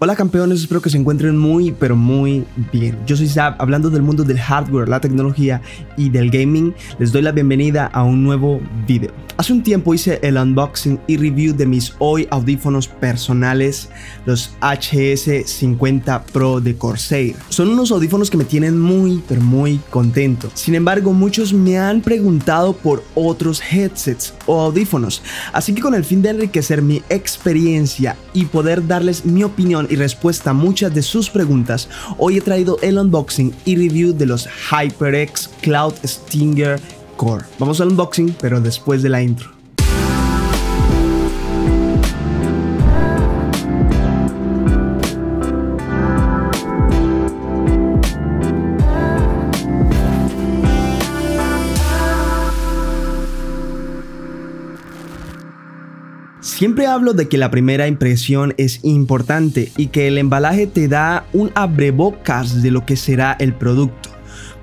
Hola campeones, espero que se encuentren muy pero muy bien. Yo soy Zap, hablando del mundo del hardware, la tecnología y del gaming. Les doy la bienvenida a un nuevo video. Hace un tiempo hice el unboxing y review de mis hoy audífonos personales, los HS50 Pro de Corsair. Son unos audífonos que me tienen muy pero muy contento. Sin embargo, muchos me han preguntado por otros headsets o audífonos, así que con el fin de enriquecer mi experiencia y poder darles mi opinión y respuesta a muchas de sus preguntas, hoy he traído el unboxing y review de los HyperX Cloud Stinger Core. Vamos al unboxing, pero después de la intro. Siempre hablo de que la primera impresión es importante y que el embalaje te da un abrebocas de lo que será el producto.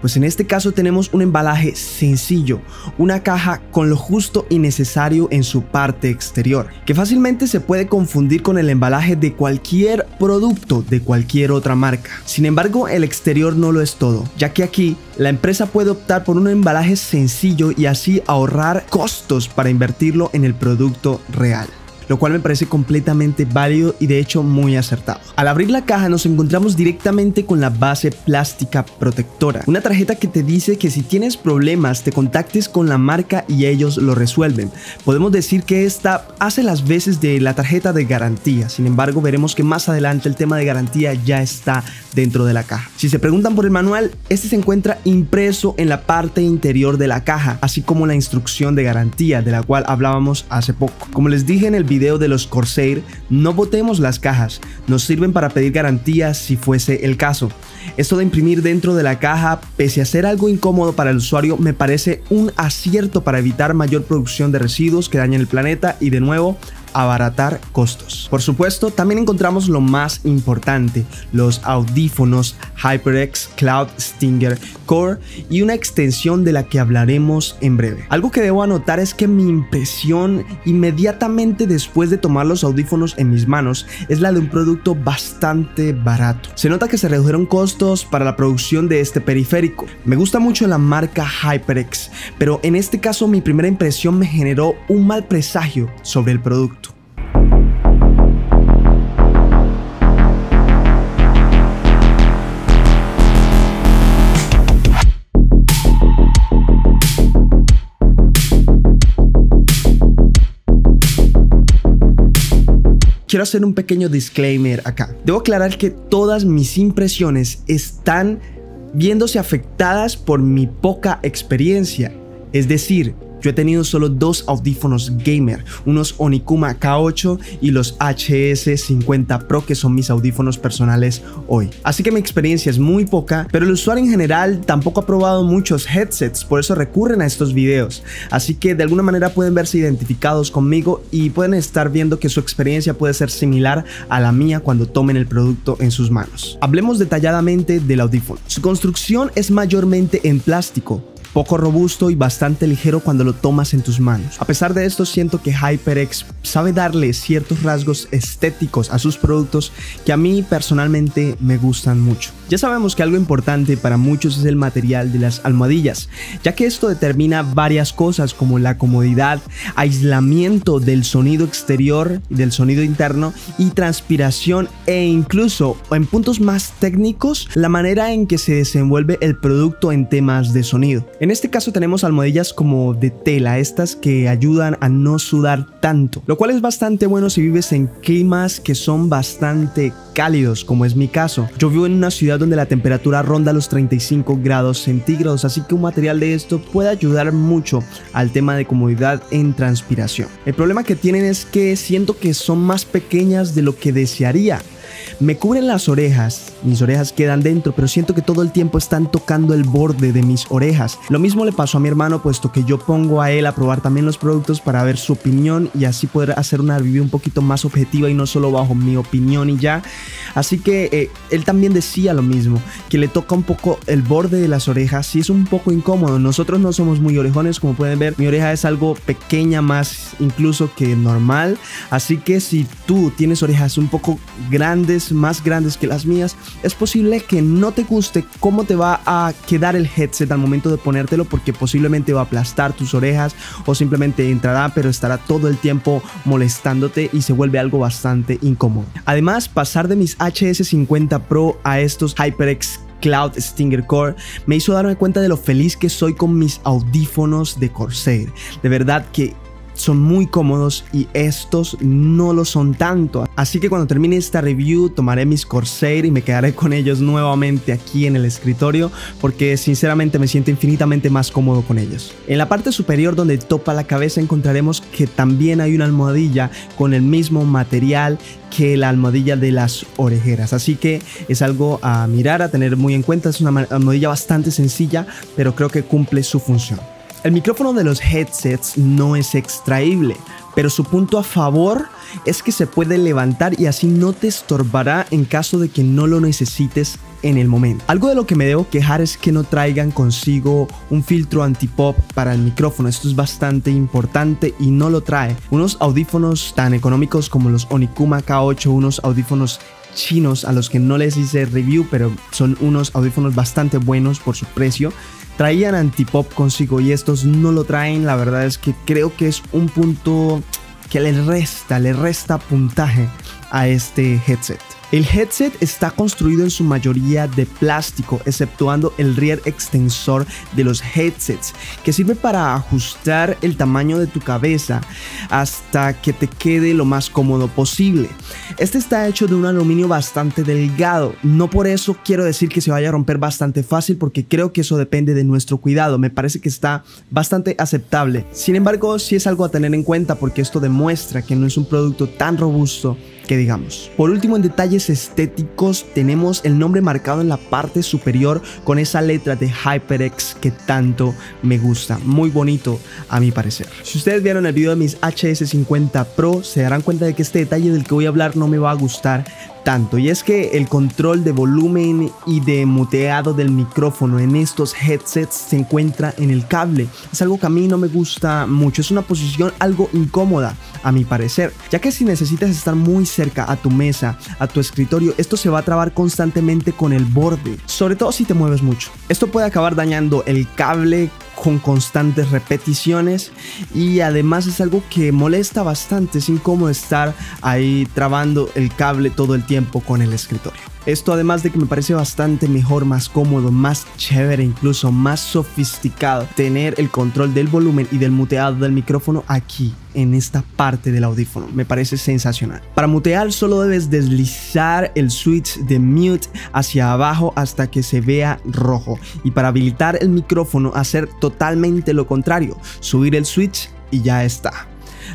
Pues en este caso tenemos un embalaje sencillo, una caja con lo justo y necesario en su parte exterior, que fácilmente se puede confundir con el embalaje de cualquier producto de cualquier otra marca. Sin embargo, el exterior no lo es todo, ya que aquí la empresa puede optar por un embalaje sencillo y así ahorrar costos para invertirlo en el producto real, lo cual me parece completamente válido y de hecho muy acertado. Al abrir la caja nos encontramos directamente con la base plástica protectora, una tarjeta que te dice que si tienes problemas te contactes con la marca y ellos lo resuelven. Podemos decir que esta hace las veces de la tarjeta de garantía, sin embargo veremos que más adelante el tema de garantía ya está dentro de la caja. Si se preguntan por el manual, este se encuentra impreso en la parte interior de la caja, así como la instrucción de garantía de la cual hablábamos hace poco. Como les dije en el video de los Corsair, no botemos las cajas, nos sirven para pedir garantías si fuese el caso. Esto de imprimir dentro de la caja, pese a ser algo incómodo para el usuario, me parece un acierto para evitar mayor producción de residuos que dañen el planeta y de nuevo abaratar costos. Por supuesto, también encontramos lo más importante, los audífonos HyperX Cloud Stinger Core y una extensión de la que hablaremos en breve. Algo que debo anotar es que mi impresión inmediatamente después de tomar los audífonos en mis manos es la de un producto bastante barato. Se nota que se redujeron costos para la producción de este periférico. Me gusta mucho la marca HyperX, pero en este caso mi primera impresión me generó un mal presagio sobre el producto. Quiero hacer un pequeño disclaimer acá. Debo aclarar que todas mis impresiones están viéndose afectadas por mi poca experiencia. Es decir, yo he tenido solo dos audífonos gamer, unos Onikuma K8 y los HS50 Pro, que son mis audífonos personales hoy. Así que mi experiencia es muy poca, pero el usuario en general tampoco ha probado muchos headsets, por eso recurren a estos videos. Así que de alguna manera pueden verse identificados conmigo y pueden estar viendo que su experiencia puede ser similar a la mía cuando tomen el producto en sus manos. Hablemos detalladamente del audífono. Su construcción es mayormente en plástico, poco robusto y bastante ligero cuando lo tomas en tus manos. A pesar de esto, siento que HyperX sabe darle ciertos rasgos estéticos a sus productos que a mí personalmente me gustan mucho. Ya sabemos que algo importante para muchos es el material de las almohadillas, ya que esto determina varias cosas como la comodidad, aislamiento del sonido exterior y del sonido interno y transpiración, e incluso en puntos más técnicos la manera en que se desenvuelve el producto en temas de sonido. En este caso tenemos almohadillas como de tela, estas que ayudan a no sudar tanto, lo cual es bastante bueno si vives en climas que son bastante cálidos, como es mi caso. Yo vivo en una ciudad donde la temperatura ronda los 35 grados centígrados, así que un material de esto puede ayudar mucho al tema de comodidad en transpiración. El problema que tienen es que siento que son más pequeñas de lo que desearía. Me cubren las orejas, mis orejas quedan dentro, pero siento que todo el tiempo están tocando el borde de mis orejas. Lo mismo le pasó a mi hermano, puesto que yo pongo a él a probar también los productos para ver su opinión y así poder hacer una review un poquito más objetiva y no solo bajo mi opinión y ya. Así que él también decía lo mismo, que le toca un poco el borde de las orejas y es un poco incómodo. Nosotros no somos muy orejones, como pueden ver, mi oreja es algo pequeña, más incluso que normal. Así que si tú tienes orejas un poco grandes, más grandes que las mías, es posible que no te guste cómo te va a quedar el headset al momento de ponértelo, porque posiblemente va a aplastar tus orejas o simplemente entrará, pero estará todo el tiempo molestándote y se vuelve algo bastante incómodo. Además, pasar de mis HS50 Pro a estos HyperX Cloud Stinger Core me hizo darme cuenta de lo feliz que soy con mis audífonos de Corsair. De verdad que son muy cómodos y estos no lo son tanto. Así que cuando termine esta review tomaré mis Corsair y me quedaré con ellos nuevamente aquí en el escritorio, porque sinceramente me siento infinitamente más cómodo con ellos. En la parte superior donde topa la cabeza encontraremos que también hay una almohadilla con el mismo material que la almohadilla de las orejeras, así que es algo a mirar, a tener muy en cuenta. Es una almohadilla bastante sencilla, pero creo que cumple su función. El micrófono de los headsets no es extraíble, pero su punto a favor es que se puede levantar y así no te estorbará en caso de que no lo necesites en el momento. Algo de lo que me debo quejar es que no traigan consigo un filtro anti-pop para el micrófono. Esto es bastante importante y no lo trae. Unos audífonos tan económicos como los Onikuma K8, unos audífonos chinos a los que no les hice review, pero son unos audífonos bastante buenos por su precio, traían antipop consigo y estos no lo traen. La verdad es que creo que es un punto que le resta puntaje a este headset. El headset está construido en su mayoría de plástico, exceptuando el rear extensor de los headsets, que sirve para ajustar el tamaño de tu cabeza hasta que te quede lo más cómodo posible. Este está hecho de un aluminio bastante delgado. No por eso quiero decir que se vaya a romper bastante fácil, porque creo que eso depende de nuestro cuidado. Me parece que está bastante aceptable. Sin embargo, sí es algo a tener en cuenta, porque esto demuestra que no es un producto tan robusto que digamos. Por último, en detalles estéticos, tenemos el nombre marcado en la parte superior con esa letra de HyperX que tanto me gusta. Muy bonito a mi parecer. Si ustedes vieron el video de mis HS50 Pro, se darán cuenta de que este detalle del que voy a hablar no me va a gustar tanto, y es que el control de volumen y de muteado del micrófono en estos headsets se encuentra en el cable. Es algo que a mí no me gusta mucho, es una posición algo incómoda a mi parecer, ya que si necesitas estar muy cerca a tu mesa, a tu escritorio, esto se va a trabar constantemente con el borde, sobre todo si te mueves mucho. Esto puede acabar dañando el cable con constantes repeticiones y además es algo que molesta bastante. Es incómodo estar ahí trabando el cable todo el tiempo con el escritorio. Esto, además de que me parece bastante mejor, más cómodo, más chévere, incluso más sofisticado, tener el control del volumen y del muteado del micrófono aquí en esta parte del audífono. Me parece sensacional. Para mutear solo debes deslizar el switch de mute hacia abajo hasta que se vea rojo, y para habilitar el micrófono hacer totalmente lo contrario, subir el switch y ya está.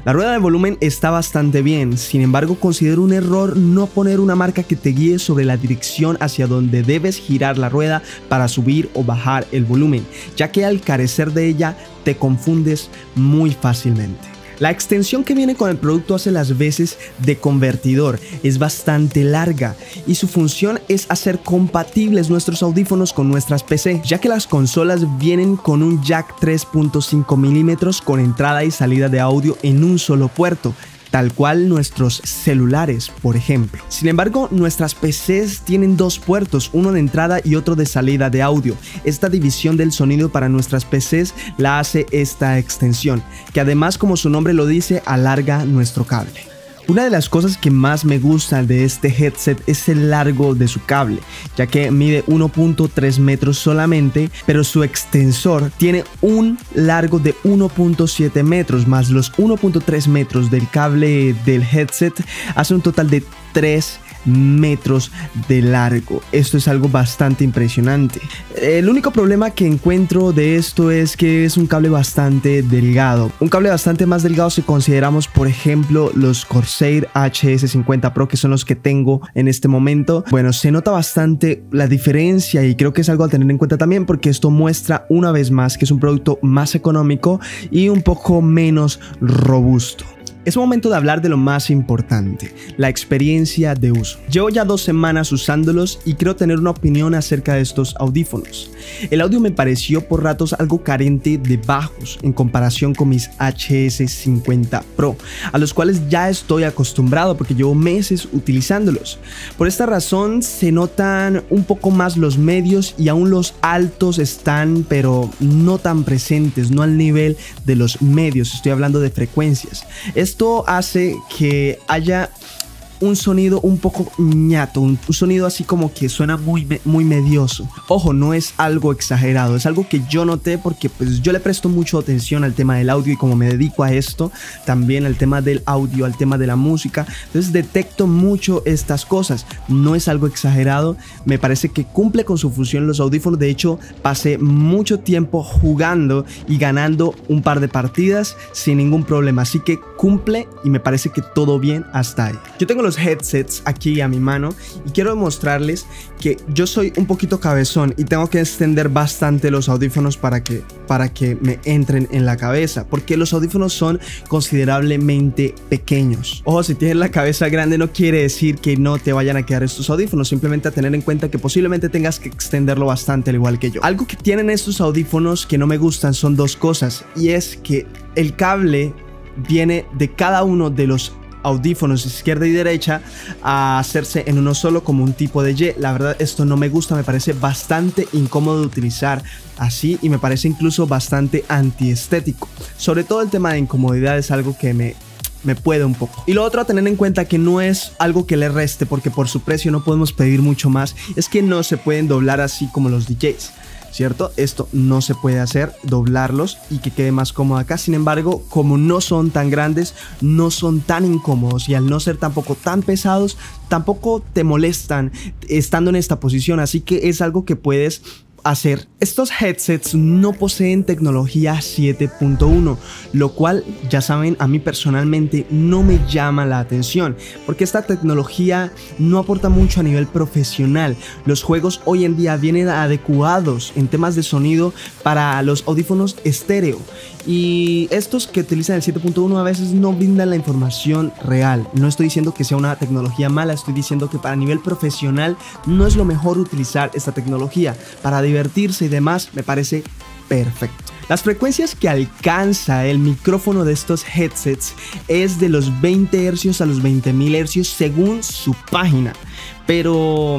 La rueda de volumen está bastante bien, sin embargo considero un error no poner una marca que te guíe sobre la dirección hacia donde debes girar la rueda para subir o bajar el volumen, ya que al carecer de ella te confundes muy fácilmente. La extensión que viene con el producto hace las veces de convertidor, es bastante larga y su función es hacer compatibles nuestros audífonos con nuestras PC, ya que las consolas vienen con un jack 3.5 mm con entrada y salida de audio en un solo puerto, tal cual nuestros celulares, por ejemplo. Sin embargo, nuestras PCs tienen dos puertos, uno de entrada y otro de salida de audio. Esta división del sonido para nuestras PCs la hace esta extensión, que además, como su nombre lo dice, alarga nuestro cable. Una de las cosas que más me gusta de este headset es el largo de su cable, ya que mide 1.3 metros solamente, pero su extensor tiene un largo de 1.7 metros, más los 1.3 metros del cable del headset, hace un total de 3 metros de largo. Esto es algo bastante impresionante. El único problema que encuentro de esto es que es un cable bastante delgado. Un cable bastante más delgado si consideramos, por ejemplo, los Corsair HS50 Pro, que son los que tengo en este momento. Bueno, se nota bastante la diferencia y creo que es algo a tener en cuenta también, porque esto muestra una vez más que es un producto más económico y un poco menos robusto. Es momento de hablar de lo más importante, la experiencia de uso. Llevo ya 2 semanas usándolos y quiero tener una opinión acerca de estos audífonos. El audio me pareció por ratos algo carente de bajos en comparación con mis HS50 Pro, a los cuales ya estoy acostumbrado porque llevo meses utilizándolos. Por esta razón se notan un poco más los medios y aún los altos están, pero no tan presentes, no al nivel de los medios. Estoy hablando de frecuencias. Esto hace que haya un sonido un poco ñato, un sonido así como que suena muy medioso. Ojo, no es algo exagerado, es algo que yo noté porque pues yo le presto mucho atención al tema del audio y como me dedico a esto, también al tema del audio, al tema de la música, entonces detecto mucho estas cosas. No es algo exagerado, me parece que cumple con su función los audífonos. De hecho, pasé mucho tiempo jugando y ganando un par de partidas sin ningún problema, así que cumple y me parece que todo bien hasta ahí. Yo tengo los headsets aquí a mi mano y quiero demostrarles que yo soy un poquito cabezón y tengo que extender bastante los audífonos para que me entren en la cabeza, porque los audífonos son considerablemente pequeños. Ojo, si tienes la cabeza grande no quiere decir que no te vayan a quedar estos audífonos, simplemente a tener en cuenta que posiblemente tengas que extenderlo bastante al igual que yo. Algo que tienen estos audífonos que no me gustan son 2 cosas, y es que el cable viene de cada uno de los audífonos izquierda y derecha a hacerse en uno solo como un tipo de Y. La verdad, esto no me gusta, me parece bastante incómodo de utilizar así y me parece incluso bastante antiestético. Sobre todo el tema de incomodidad es algo que me puede un poco. Y lo otro a tener en cuenta, que no es algo que le reste porque por su precio no podemos pedir mucho más, es que no se pueden doblar así como los DJs, ¿cierto? Esto no se puede hacer, doblarlos y que quede más cómodo acá. Sin embargo, como no son tan grandes, no son tan incómodos, y al no ser tampoco tan pesados, tampoco te molestan estando en esta posición, así que es algo que puedes hacer. Estos headsets no poseen tecnología 7.1, lo cual, ya saben, a mí personalmente no me llama la atención porque esta tecnología no aporta mucho a nivel profesional. Los juegos hoy en día vienen adecuados en temas de sonido para los audífonos estéreo, y estos que utilizan el 7.1 a veces no brindan la información real. No estoy diciendo que sea una tecnología mala, estoy diciendo que para nivel profesional no es lo mejor utilizar esta tecnología. Para divertirse y demás me parece perfecto. Las frecuencias que alcanza el micrófono de estos headsets es de los 20 Hz a los 20.000 Hz según su página, pero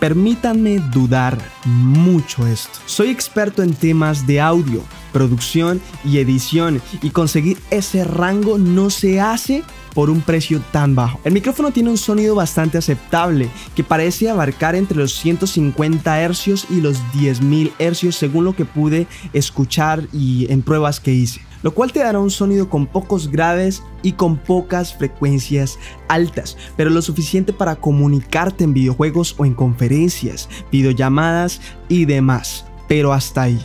permítanme dudar mucho esto. Soy experto en temas de audio, producción y edición, y conseguir ese rango no se hace por un precio tan bajo. El micrófono tiene un sonido bastante aceptable que parece abarcar entre los 150 Hz y los 10.000 Hz según lo que pude escuchar y en pruebas que hice, lo cual te dará un sonido con pocos graves y con pocas frecuencias altas, pero lo suficiente para comunicarte en videojuegos o en conferencias, videollamadas y demás, pero hasta ahí.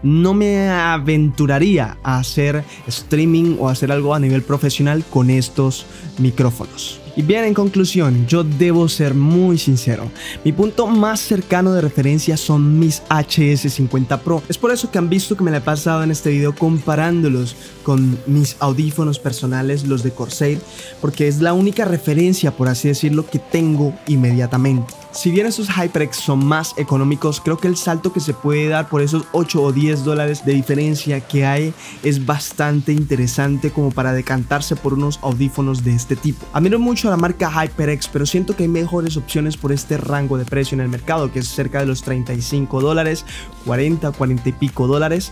No me aventuraría a hacer streaming o hacer algo a nivel profesional con estos micrófonos. Y bien, en conclusión, yo debo ser muy sincero. Mi punto más cercano de referencia son mis HS50 Pro. Es por eso que han visto que me la he pasado en este video comparándolos con mis audífonos personales, los de Corsair, porque es la única referencia, por así decirlo, que tengo inmediatamente. Si bien esos HyperX son más económicos, creo que el salto que se puede dar por esos 8 o 10 dólares de diferencia que hay es bastante interesante como para decantarse por unos audífonos de este tipo. Admiro mucho a la marca HyperX, pero siento que hay mejores opciones por este rango de precio en el mercado, que es cerca de los 35 dólares, 40 y pico dólares.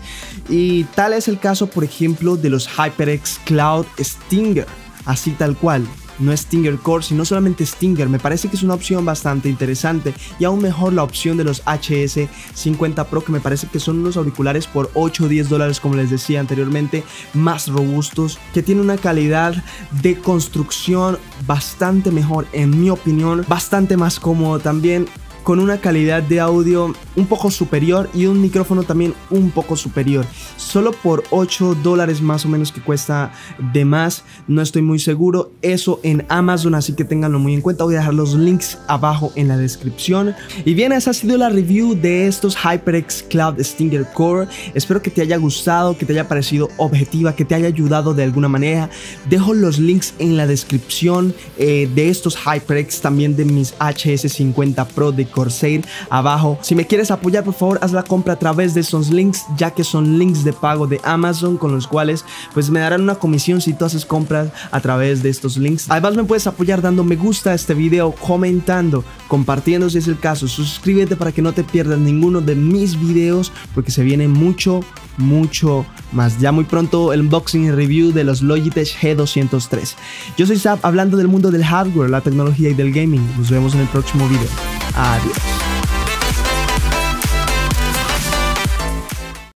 Y tal es el caso, por ejemplo, de los HyperX Cloud Stinger, así tal cual. No es Stinger Core, sino solamente Stinger. Me parece que es una opción bastante interesante, y aún mejor la opción de los HS50 Pro, que me parece que son unos auriculares por 8 o 10 dólares, como les decía anteriormente, más robustos, que tienen una calidad de construcción bastante mejor, en mi opinión, bastante más cómodo también. con una calidad de audio un poco superior y un micrófono también un poco superior. Solo por $8 más o menos que cuesta de más, no estoy muy seguro. Eso en Amazon, así que ténganlo muy en cuenta. Voy a dejar los links abajo en la descripción. Y bien, esa ha sido la review de estos HyperX Cloud Stinger Core. Espero que te haya gustado, que te haya parecido objetiva, que te haya ayudado de alguna manera. Dejo los links en la descripción de estos HyperX, también de mis HS50 Pro de Corsair abajo. Si me quieres apoyar, por favor haz la compra a través de esos links, ya que son links de pago de Amazon, con los cuales pues me darán una comisión si tú haces compras a través de estos links. Además me puedes apoyar dando me gusta a este video, comentando, compartiendo si es el caso. Suscríbete para que no te pierdas ninguno de mis videos, porque se viene mucho más. Ya muy pronto el unboxing y review de los Logitech G203. Yo soy Zap, hablando del mundo del hardware, la tecnología y del gaming. Nos vemos en el próximo video. Adiós.